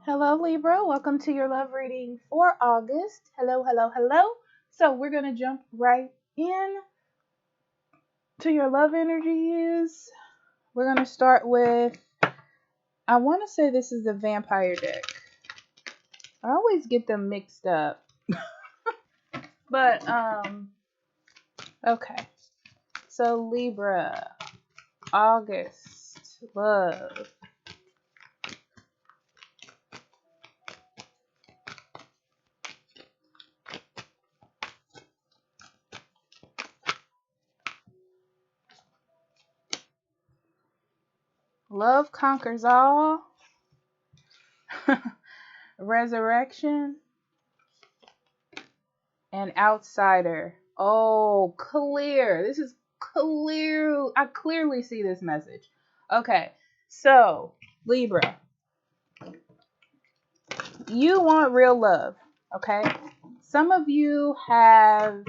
Hello, Libra. Welcome to your love reading for August. Hello, hello, hello. So we're going to jump right in to your love energies. We're going to start with, I want to say this is the vampire deck. I always get them mixed up. But, okay. So Libra, August, love. Love conquers all. Resurrection. And outsider. Oh, clear. This is clear. I clearly see this message. Okay. So, Libra, you want real love. Okay. Some of you have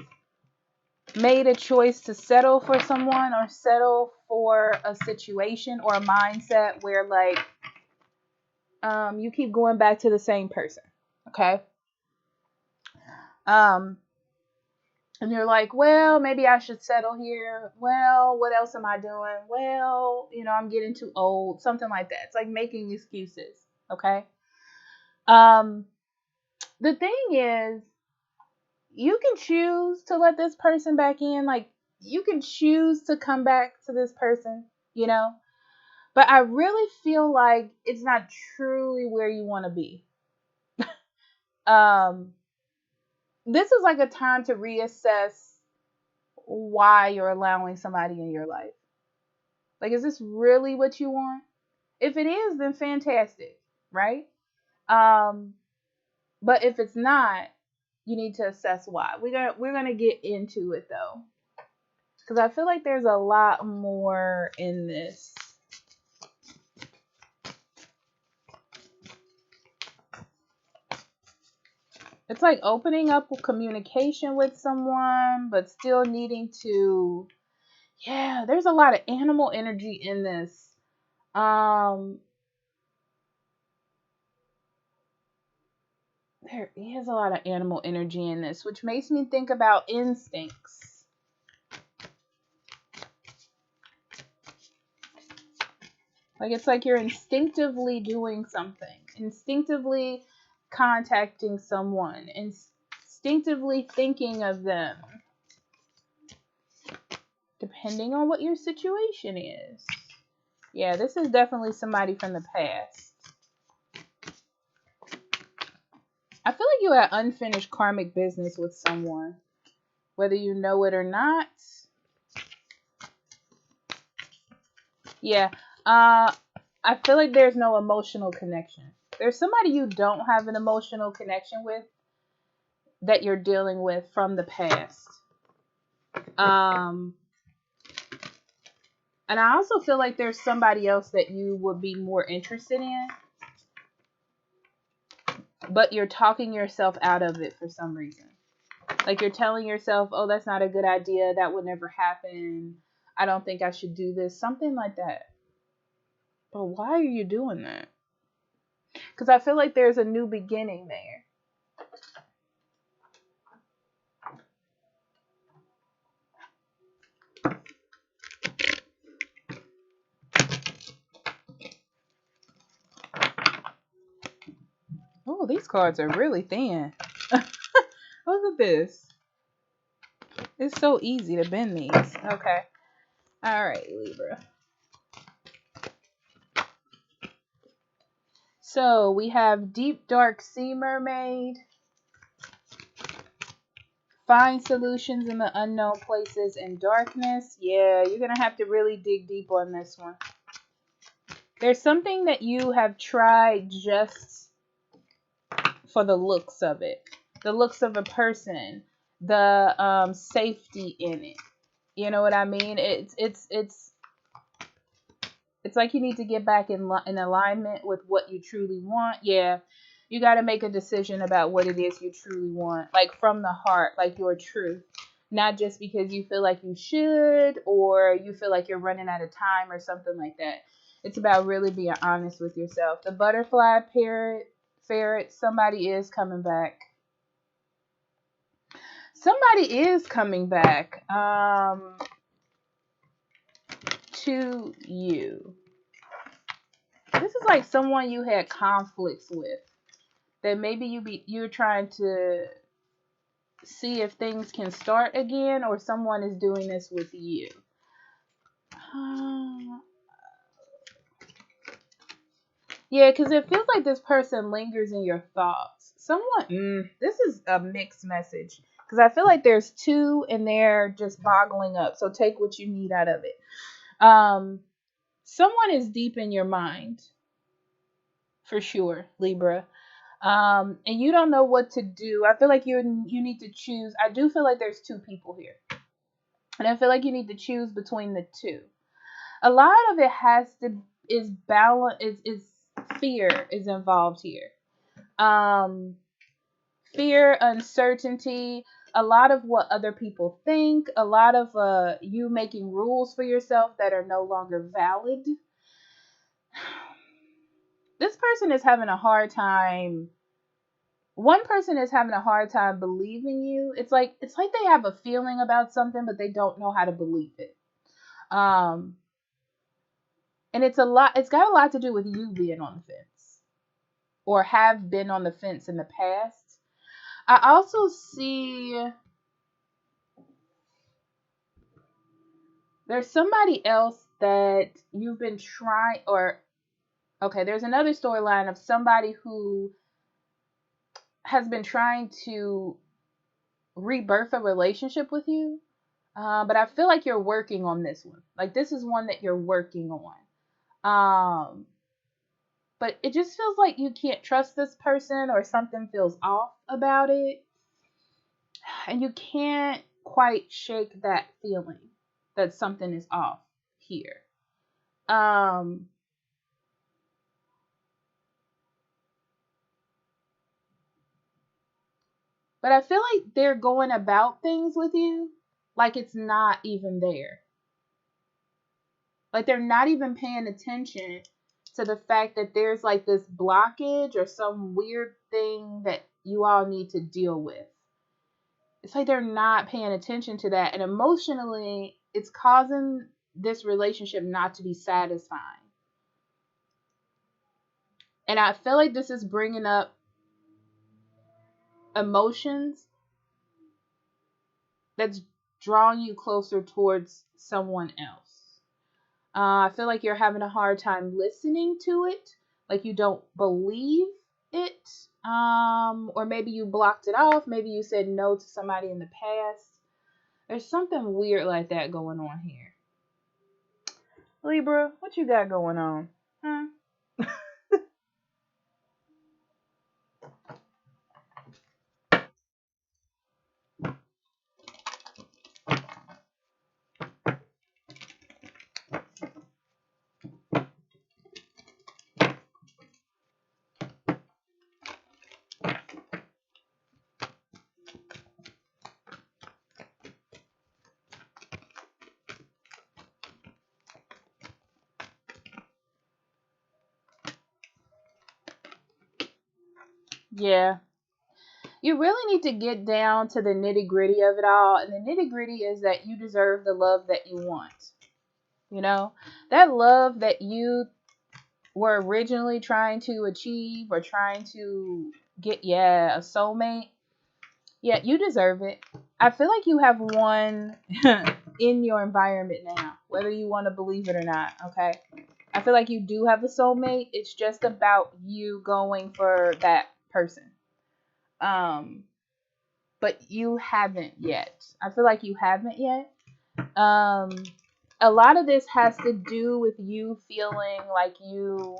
made a choice to settle for someone or settle for a situation or a mindset where you keep going back to the same person. Okay. And you're like, well, maybe I should settle here. Well, what else am I doing? Well, I'm getting too old. Something like that. It's like making excuses. Okay. Um, the thing is, you can choose to let this person back in. Like, you can choose to come back to this person, But I really feel like it's not truly where you want to be. Um, this is like a time to reassess why you're allowing somebody in your life. Like, is this really what you want? If it is, then fantastic, right? Um, but if it's not, you need to assess why. We're gonna get into it though, because I feel like there's a lot more in this. It's like opening up communication with someone, but still needing to. Yeah, there's a lot of animal energy in this. There is a lot of animal energy in this, which makes me think about instincts. Like, it's like you're instinctively doing something, instinctively contacting someone, instinctively thinking of them, depending on what your situation is. Yeah, this is definitely somebody from the past. I feel like you had unfinished karmic business with someone, whether you know it or not. Yeah, I feel like there's no emotional connection. There's somebody you don't have an emotional connection with that you're dealing with from the past. And I also feel like there's somebody else that you would be more interested in, but you're talking yourself out of it for some reason. Like, you're telling yourself, oh, that's not a good idea. That would never happen. I don't think I should do this. Something like that. But why are you doing that? Because I feel like there's a new beginning there. Oh, these cards are really thin. Look at this. It's so easy to bend these. Okay. All right, Libra. So we have Deep Dark Sea Mermaid. Find solutions in the unknown places and darkness. Yeah, you're going to have to really dig deep on this one. There's something that you have tried just for the looks of it. The looks of a person. The safety in it. You know what I mean? It's like you need to get back in alignment with what you truly want. Yeah, you got to make a decision about what it is you truly want, like from the heart, like your truth, not just because you feel like you should or you feel like you're running out of time or something like that. It's about really being honest with yourself. The butterfly parrot, Ferret, somebody is coming back. Somebody is coming back to you. This is like someone you had conflicts with. That maybe you're trying to see if things can start again, or someone is doing this with you. Yeah, because it feels like this person lingers in your thoughts. Someone, this is a mixed message. Because I feel like there's two and they're just boggling up. So take what you need out of it. Someone is deep in your mind. For sure, Libra. And you don't know what to do. I feel like you need to choose. I do feel like there's two people here. And I feel like you need to choose between the two. A lot of it is balance, is fear is involved here. Fear, uncertainty, a lot of what other people think, a lot of you making rules for yourself that are no longer valid. This person is having a hard time. One person is having a hard time believing you. It's like they have a feeling about something, but they don't know how to believe it. And it's got a lot to do with you being on the fence or have been on the fence in the past. I also see there's somebody else that you've been trying, there's another storyline of somebody who has been trying to rebirth a relationship with you. But I feel like you're working on this one. Like this is one that you're working on. But it just feels like you can't trust this person or something feels off about it. And you can't quite shake that feeling that something is off here. But I feel like they're going about things with you like it's not even there. Like they're not even paying attention to the fact that there's like this blockage or some weird thing that you all need to deal with. It's like they're not paying attention to that. And emotionally, it's causing this relationship not to be satisfying. And I feel like this is bringing up emotions that's drawing you closer towards someone else. I feel like you're having a hard time listening to it. Like you don't believe it. Or maybe you blocked it off. Maybe you said no to somebody in the past. There's something weird like that going on here. Libra, what you got going on? Huh? Yeah. You really need to get down to the nitty gritty of it all. And the nitty gritty is that you deserve the love that you want. You know, that love that you were originally trying to achieve or trying to get, a soulmate. Yeah, you deserve it. I feel like you have one in your environment now, whether you want to believe it or not, okay? I feel like you do have a soulmate. It's just about you going for that person. But you haven't yet. I feel like you haven't yet. A lot of this has to do with you feeling like you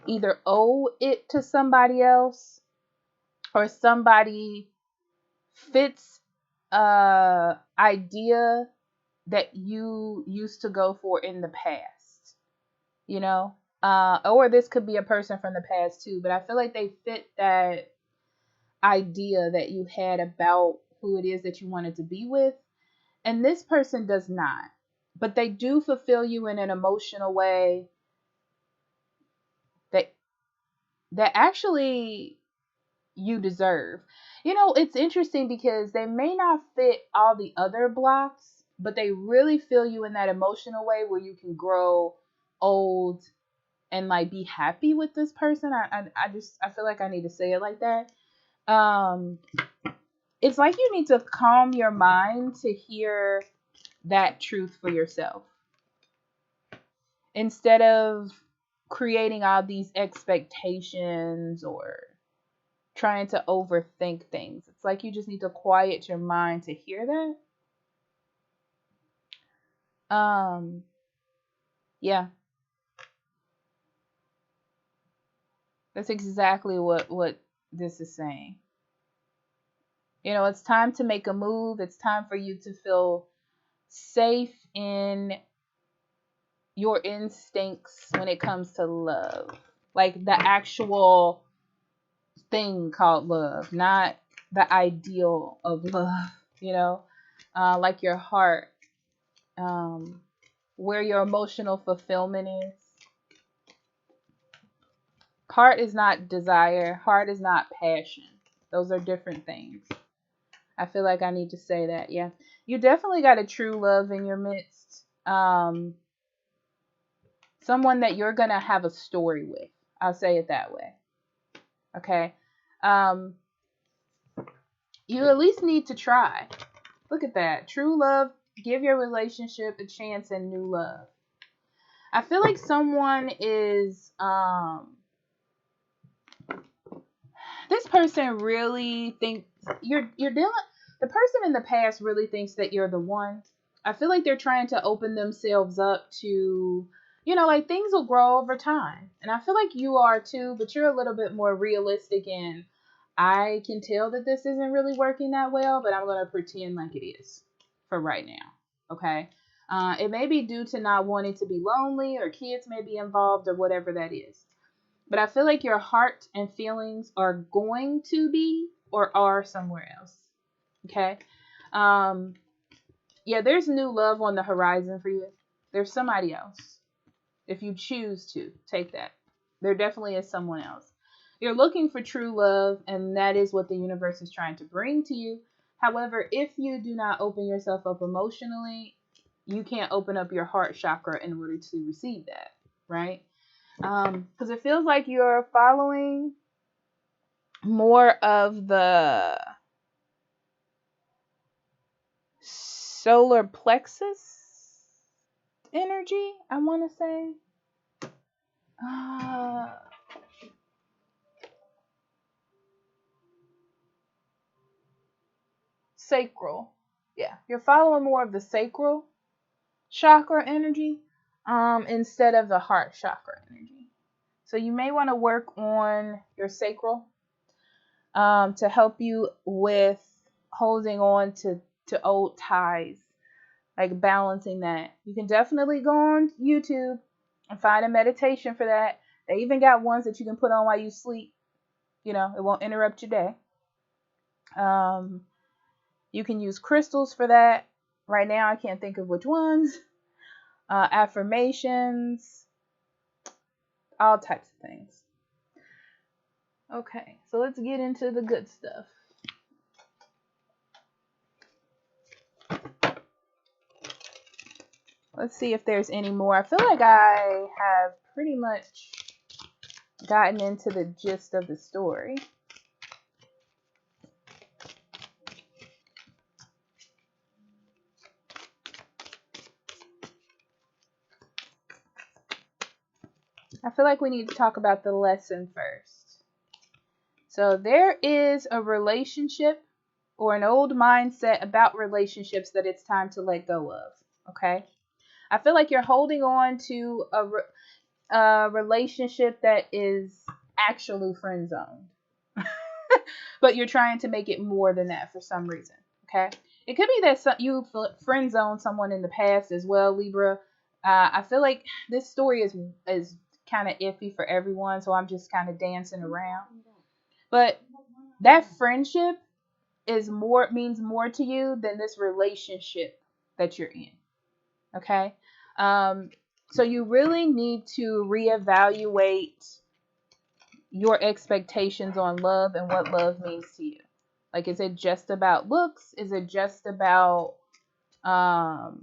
either owe it to somebody else or somebody fits idea that you used to go for in the past, you know? Or this could be a person from the past too, but I feel like they fit that idea that you had about who it is that you wanted to be with. And this person does not. But they do fulfill you in an emotional way that that actually you deserve. You know, it's interesting because they may not fit all the other blocks, but they really feel you in that emotional way where you can grow old and like be happy with this person. I feel like I need to say it like that. Um it's like you need to calm your mind to hear that truth for yourself instead of creating all these expectations or trying to overthink things. It's like you just need to quiet your mind to hear that. Yeah, that's exactly what this is saying. You know, it's time to make a move. It's time for you to feel safe in your instincts when it comes to love. Like the actual thing called love, not the ideal of love, you know, like your heart, um, where your emotional fulfillment is. Heart is not desire, heart is not passion. Those are different things. I feel like I need to say that. Yeah. You definitely got a true love in your midst. Someone that you're going to have a story with. I'll say it that way. Okay. Um, you at least need to try. Look at that. True love. Give your relationship a chance and new love. I feel like someone is this person really thinks you're dealing, the person in the past really thinks that you're the one. I feel like they're trying to open themselves up to, you know, like things will grow over time. And I feel like you are too, but you're a little bit more realistic and I can tell that this isn't really working that well, but I'm going to pretend like it is for right now. Okay. It may be due to not wanting to be lonely or kids may be involved or whatever that is. But I feel like your heart and feelings are going to be or are somewhere else. Okay. Um, yeah, there's new love on the horizon for you. There's somebody else. If you choose to take that, there definitely is someone else. You're looking for true love, and that is what the universe is trying to bring to you. However, if you do not open yourself up emotionally, you can't open up your heart chakra in order to receive that, right? Because it feels like you're following more of the solar plexus energy, I want to say. Uh, Sacral. Yeah, you're following more of the sacral chakra energy instead of the heart chakra energy. So you may want to work on your sacral to help you with holding on to old ties, like balancing that. You can definitely go on YouTube and find a meditation for that. They even got ones that you can put on while you sleep. You know, it won't interrupt your day. Um, you can use crystals for that. Right now, I can't think of which ones. Affirmations, all types of things. Okay, so let's get into the good stuff. Let's see if there's any more. I feel like I have pretty much gotten into the gist of the story. I feel like we need to talk about the lesson first. So there is a relationship or an old mindset about relationships that it's time to let go of. Okay. I feel like you're holding on to a relationship that is actually friend zoned, but you're trying to make it more than that for some reason. Okay. It could be that you friend zoned someone in the past as well, Libra. I feel like this story is kind of iffy for everyone, so I'm just kind of dancing around. But that friendship means more to you than this relationship that you're in. Okay? So you really need to reevaluate your expectations on love and what love means to you. Like, is it just about looks? Is it just about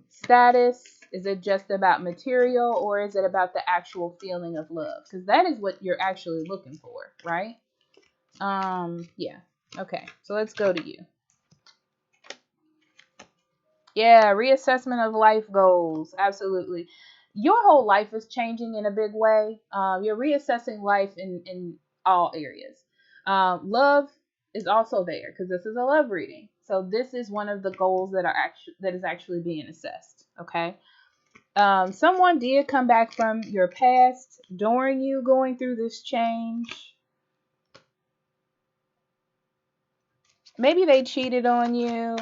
status? Is it just about material, or is it about the actual feeling of love? Because that is what you're actually looking for, right? Yeah. Okay, so let's go to you. Yeah, reassessment of life goals. Absolutely. Your whole life is changing in a big way. You're reassessing life in all areas. Love is also there because this is a love reading. So this is one of the goals that is actually being assessed. Okay. Someone did come back from your past during you going through this change. Maybe they cheated on you.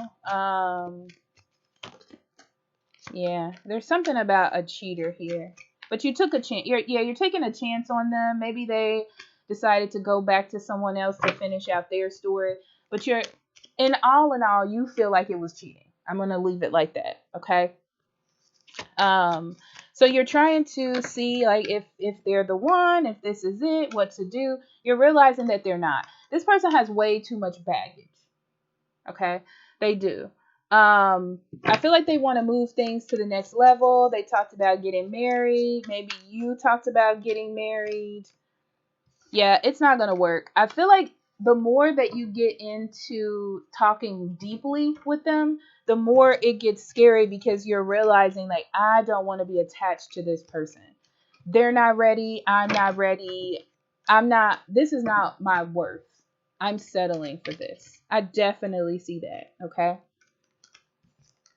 Yeah, there's something about a cheater here. But you took a chance. You're taking a chance on them. Maybe they decided to go back to someone else to finish out their story. But in all, you feel like it was cheating. I'm gonna leave it like that. Okay. So you're trying to see like if they're the one, if this is it, what to do. You're realizing that they're not. This person has way too much baggage. Okay, they do. I feel like they want to move things to the next level. They talked about getting married. Maybe you talked about getting married. Yeah, it's not going to work. I feel like the more that you get into talking deeply with them, the more it gets scary because you're realizing, like, I don't want to be attached to this person. They're not ready. I'm not ready. This is not my worth. I'm settling for this. I definitely see that. Okay.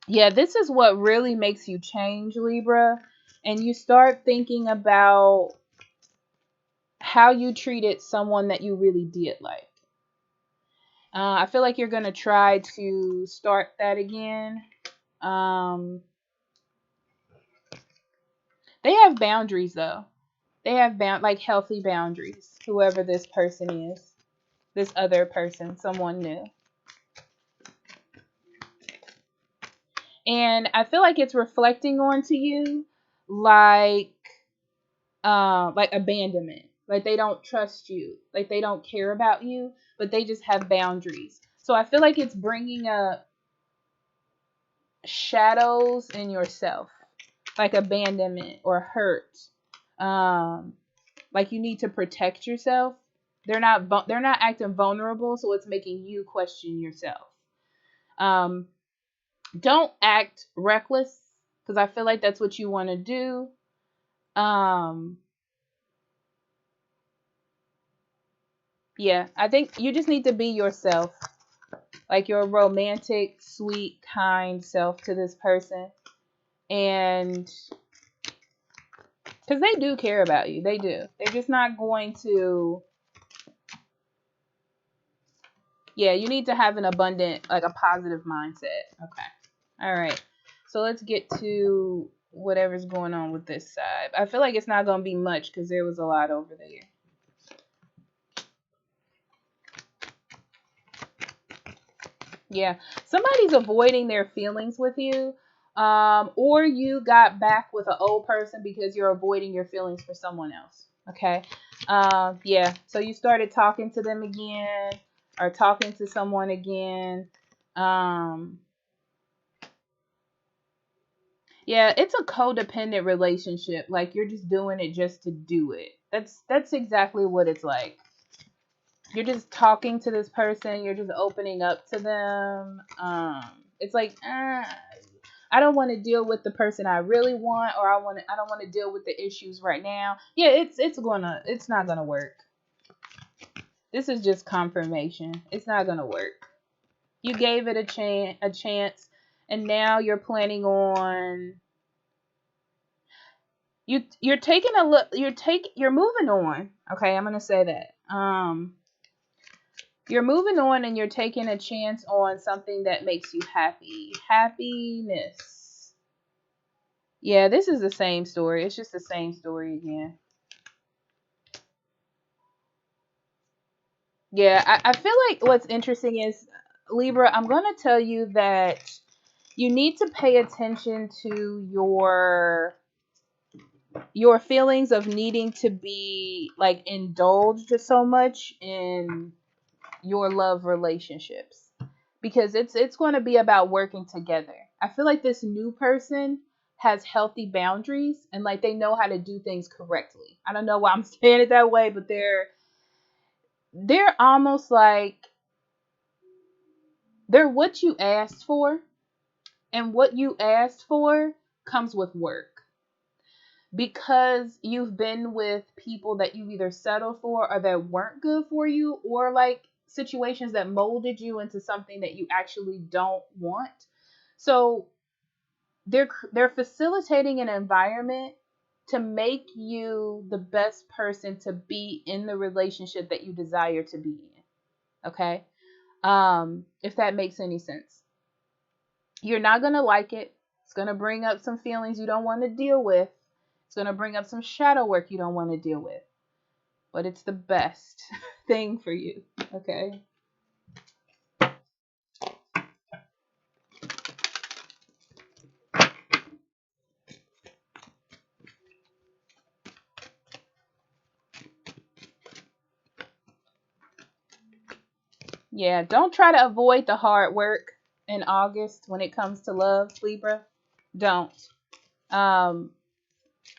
Yeah, this is what really makes you change, Libra. And you start thinking about how you treated someone that you really did like. I feel like you're going to try to start that again. They have boundaries, though. They have like healthy boundaries, whoever this person is, this other person, someone new. And I feel like it's reflecting onto you like abandonment. Like they don't trust you. Like they don't care about you, but they just have boundaries. So I feel like it's bringing up shadows in yourself, like abandonment or hurt. Like you need to protect yourself. They're not acting vulnerable, so it's making you question yourself. Um, don't act reckless because I feel like that's what you want to do. Yeah, I think you just need to be yourself, like your romantic, sweet, kind self to this person. And because they do care about you, they do. They're just not going to. Yeah, you need to have an abundant, like a positive mindset. Okay. All right. So let's get to whatever's going on with this side. I feel like it's not going to be much because there was a lot over there. Yeah, somebody's avoiding their feelings with you, or you got back with an old person because you're avoiding your feelings for someone else. Okay, yeah. So you started talking to them again, or talking to someone again. Yeah, it's a codependent relationship. Like you're just doing it just to do it. That's exactly what it's like. You're just talking to this person, you're just opening up to them. It's like I don't want to deal with the person I really want, or I don't want to deal with the issues right now. Yeah, it's not gonna work. This is just confirmation. It's not gonna work. You gave it a chance, and now you're planning on you're taking a look. You're moving on. Okay, I'm gonna say that. You're moving on and you're taking a chance on something that makes you happy. Happiness. Yeah, this is the same story. It's just the same story again. Yeah, I feel like what's interesting is, Libra, I'm going to tell you that you need to pay attention to your your feelings of needing to be like indulged so much in your love relationships, because it's going to be about working together. I feel like this new person has healthy boundaries and like they know how to do things correctly. I don't know why I'm saying it that way, but they're almost like they're what you asked for, and what you asked for comes with work, because you've been with people that you either settled for or that weren't good for you, or like situations that molded you into something that you actually don't want. So they're facilitating an environment to make you the best person to be in the relationship that you desire to be in. Okay? If that makes any sense. You're not going to like it. It's going to bring up some feelings you don't want to deal with. It's going to bring up some shadow work you don't want to deal with. But it's the best thing for you. Okay? Yeah, don't try to avoid the hard work in August when it comes to love, Libra. Don't. Um,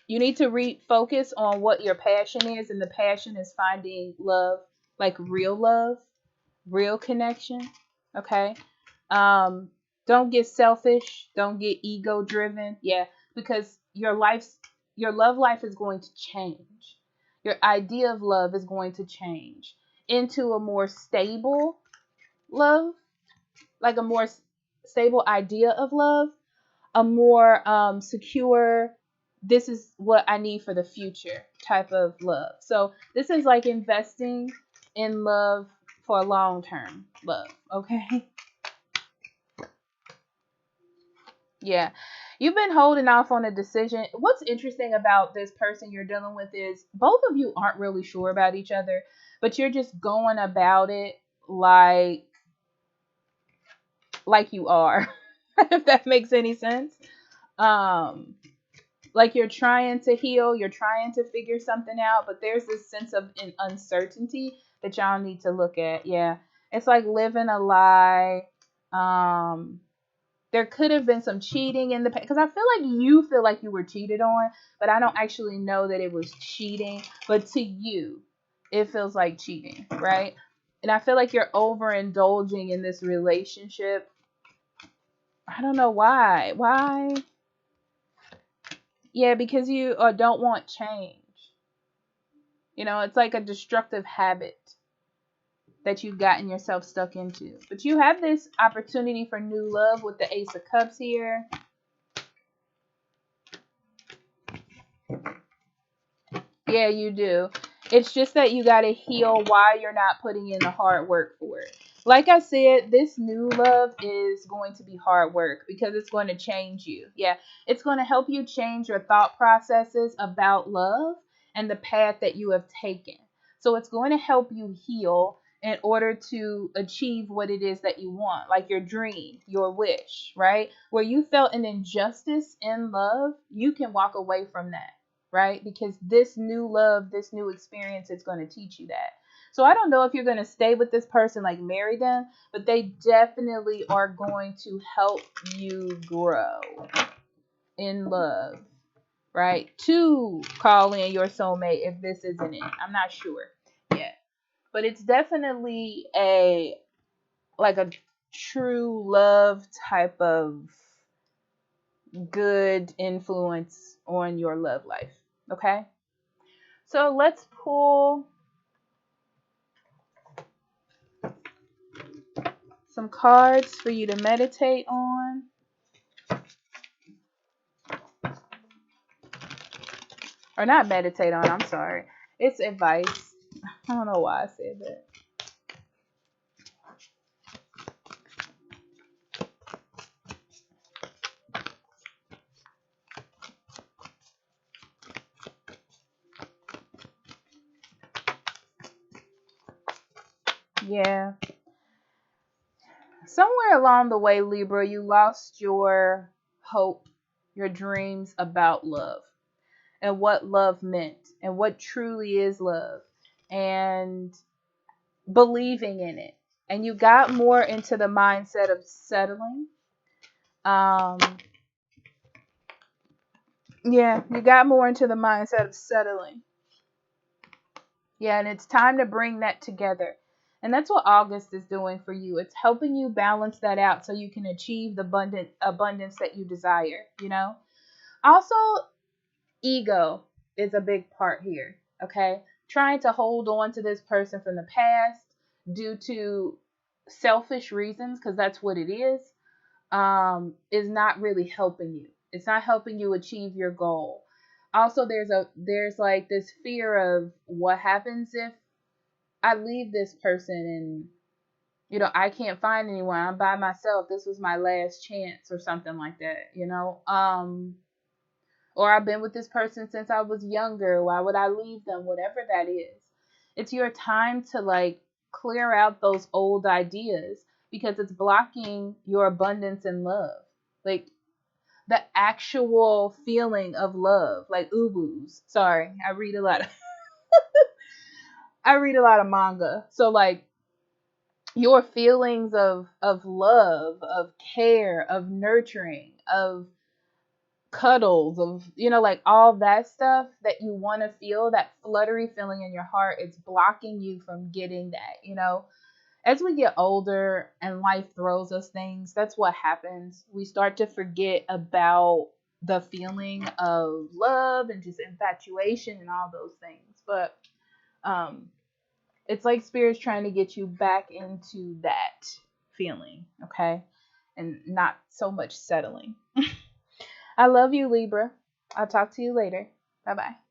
you need to refocus on what your passion is, and the passion is finding love, like real love, real connection. Okay? Um, don't get selfish. Don't get ego driven. Yeah, because your love life is going to change. Your idea of love is going to change into a more stable love, like a more stable idea of love, a more secure, this is what I need for the future type of love. So this is like investing in love for long term love. Okay? Yeah. You've been holding off on a decision. What's interesting about this person you're dealing with is both of you aren't really sure about each other, but you're just going about it like you are. If that makes any sense. Um like you're trying to heal, you're trying to figure something out, but there's this sense of an uncertainty that y'all need to look at. Yeah. It's like living a lie. There could have been some cheating in the past, because I feel like you were cheated on, but I don't actually know that it was cheating. But to you, it feels like cheating, right? And I feel like you're overindulging in this relationship. I don't know why. Why? Yeah, because you don't want change. It's like a destructive habit that you've gotten yourself stuck into. But you have this opportunity for new love with the Ace of Cups here. Yeah, you do. It's just that you got to heal why you're not putting in the hard work for it. Like I said, this new love is going to be hard work because it's going to change you. Yeah, it's going to help you change your thought processes about love and the path that you have taken. So it's going to help you heal in order to achieve what it is that you want, like your dream, your wish, right? Where you felt an injustice in love, you can walk away from that, right? Because this new love, this new experience is going to teach you that. So I don't know if you're going to stay with this person, like marry them, but they definitely are going to help you grow in love, right? To call in your soulmate if this isn't it. I'm not sure yet. But it's definitely a true love type of good influence on your love life. Okay? So let's pull some cards for you to meditate on. Or not meditate on, I'm sorry. It's advice. I don't know why I said that. Yeah. Somewhere along the way, Libra, you lost your hope, your dreams about love. and what love meant and what truly is love, and believing in it. And you got more into the mindset of settling. Um, yeah, you got more into the mindset of settling. Yeah, and it's time to bring that together. And that's what August is doing for you. It's helping you balance that out so you can achieve the abundance that you desire, you know? Also, ego is a big part here, okay? Trying to hold on to this person from the past due to selfish reasons, because that's what it is not really helping you. It's not helping you achieve your goal. Also, there's like this fear of what happens if I leave this person and I can't find anyone. I'm by myself. This was my last chance or something like that. Or I've been with this person since I was younger. Why would I leave them? Whatever that is. It's your time to like clear out those old ideas because it's blocking your abundance and love. Like the actual feeling of love, like ubus. Sorry, I read a lot of manga. So like your feelings of love, of care, of nurturing, of cuddles, of like all that stuff that you want to feel, that fluttery feeling in your heart, it's blocking you from getting that. As we get older and life throws us things, that's what happens. We start to forget about the feeling of love and just infatuation and all those things. But it's like spirit's trying to get you back into that feeling, okay? And not so much settling. I love you, Libra. I'll talk to you later. Bye bye.